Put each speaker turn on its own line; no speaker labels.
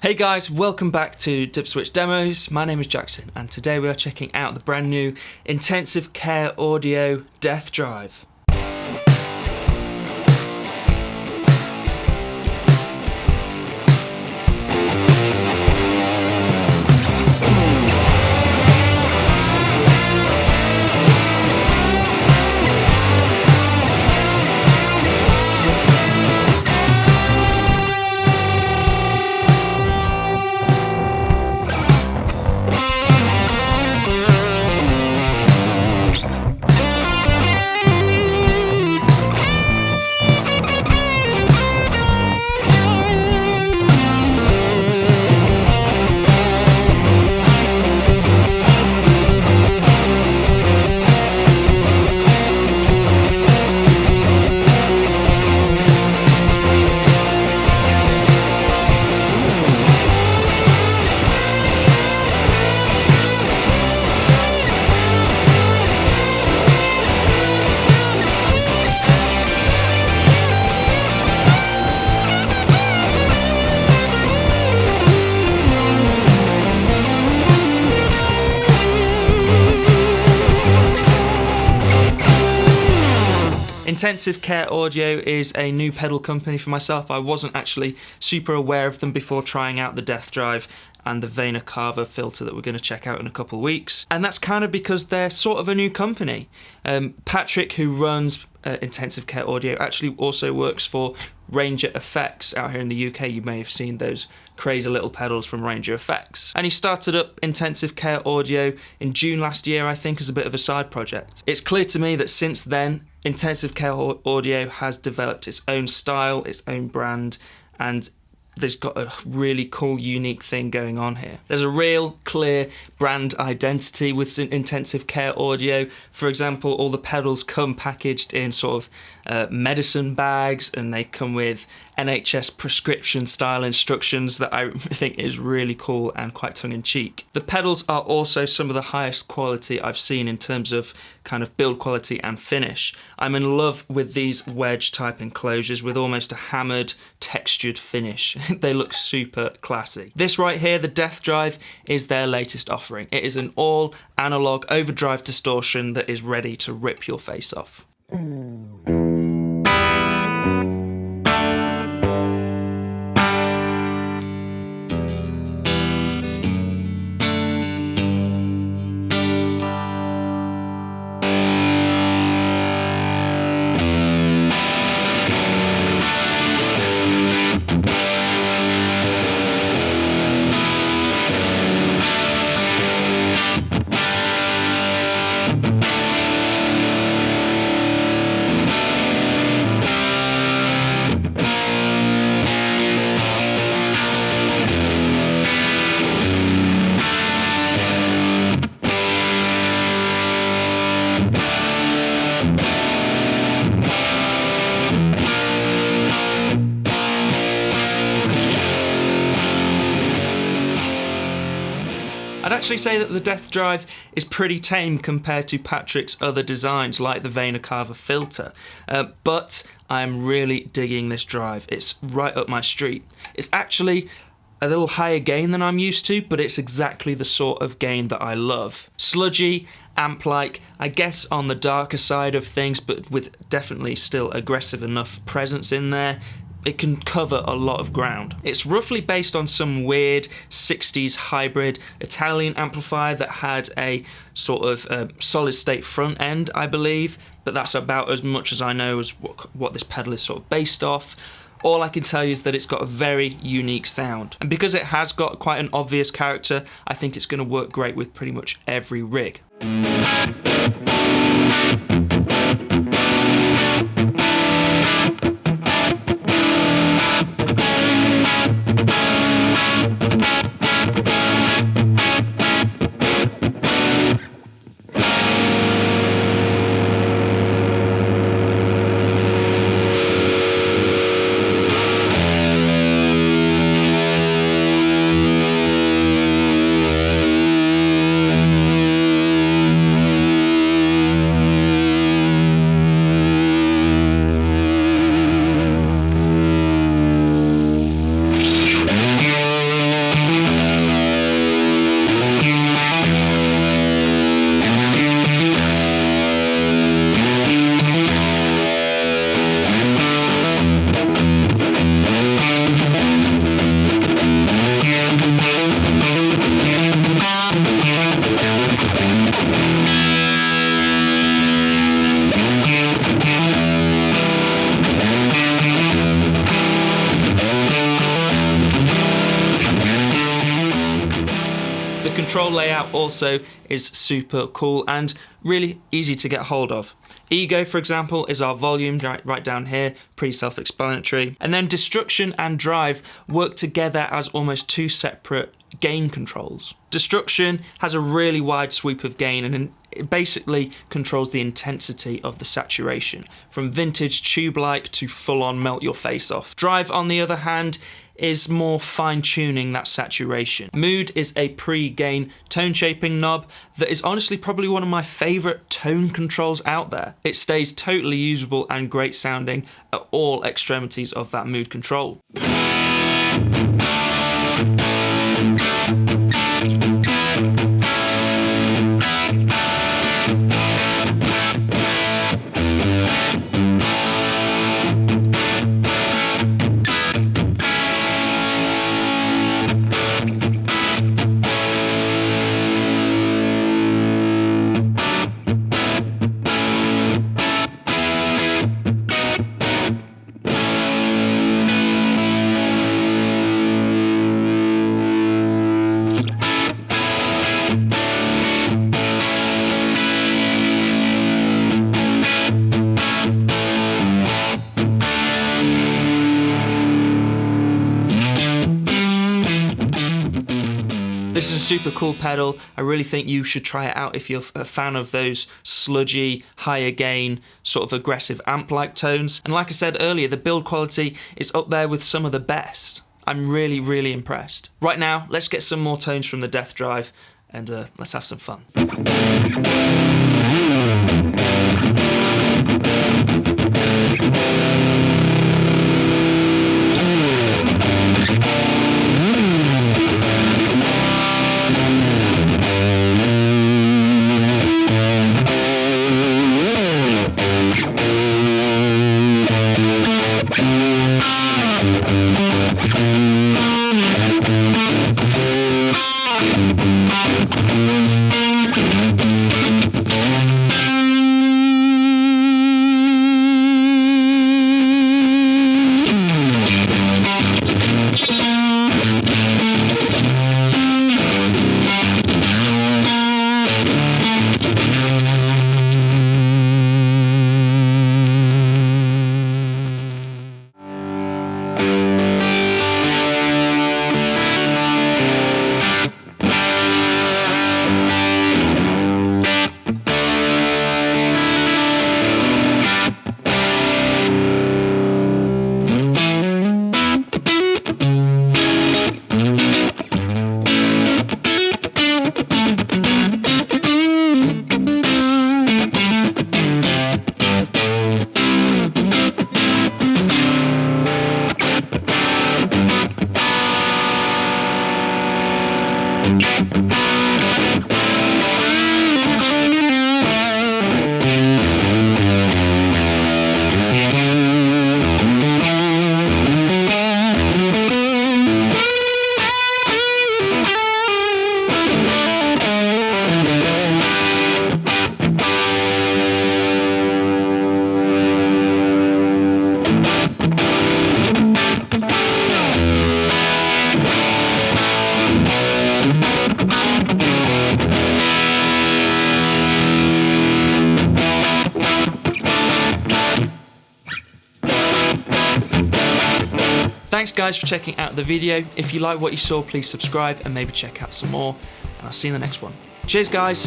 Hey guys, welcome back to Dip Switch Demos. My name is Jackson and today we are checking out the brand new Intensive Care Audio Death Drive. Intensive Care Audio is a new pedal company for myself. I wasn't actually super aware of them before trying out the Death Drive and the Vena Cava filter that we're going to check out in a couple of weeks. And that's kind of because they're sort of a new company. Patrick, who runs Intensive Care Audio, actually also works for Ranger Effects out here in the UK. You may have seen those crazy little pedals from Ranger Effects. And he started up Intensive Care Audio in June last year, I think, as a bit of a side project. It's clear to me that since then, Intensive Care Audio has developed its own style, its own brand, and there's got a really cool, unique thing going on here. There's a real clear brand identity with Intensive Care Audio. For example, all the pedals come packaged in sort of medicine bags, and they come with NHS prescription style instructions that I think is really cool and quite tongue-in-cheek. The pedals are also some of the highest quality I've seen in terms of kind of build quality and finish. I'm in love with these wedge type enclosures with almost a hammered textured finish. They look super classy. This right here, the Death Drive, is their latest offering. It is an all analog overdrive distortion that is ready to rip your face off. I'd actually say that the Death Drive is pretty tame compared to Patrick's other designs like the Vena Cava filter, but I'm really digging this drive. It's right up my street. It's actually a little higher gain than I'm used to, but it's exactly the sort of gain that I love. Sludgy, amp-like, I guess on the darker side of things, but with definitely still aggressive enough presence in there. It can cover a lot of ground. It's roughly based on some weird 60s hybrid Italian amplifier that had a sort of solid state front end, I believe, but that's about as much as I know as what this pedal is sort of based off. All I can tell you is that it's got a very unique sound. And because it has got quite an obvious character, I think it's going to work great with pretty much every rig. control layout also is super cool and really easy to get hold of. Ego, for example, is our volume right down here, pretty self-explanatory. And then destruction and drive work together as almost two separate gain controls. Destruction has a really wide sweep of gain and it basically controls the intensity of the saturation, from vintage tube-like to full-on melt your face off. Drive, on the other hand, is more fine-tuning that saturation. Mood is a pre-gain tone shaping knob that is honestly probably one of my favourite tone controls out there. It stays totally usable and great sounding at all extremities of that mood control. This is a super cool pedal. I really think you should try it out if you're a fan of those sludgy, higher gain, sort of aggressive amp-like tones. And like I said earlier, the build quality is up there with some of the best. I'm really, really impressed. Right now, let's get some more tones from the Death Drive and let's have some fun. Thanks guys for checking out the video. If you like what you saw, please subscribe and maybe check out some more. And I'll see you in the next one. Cheers guys.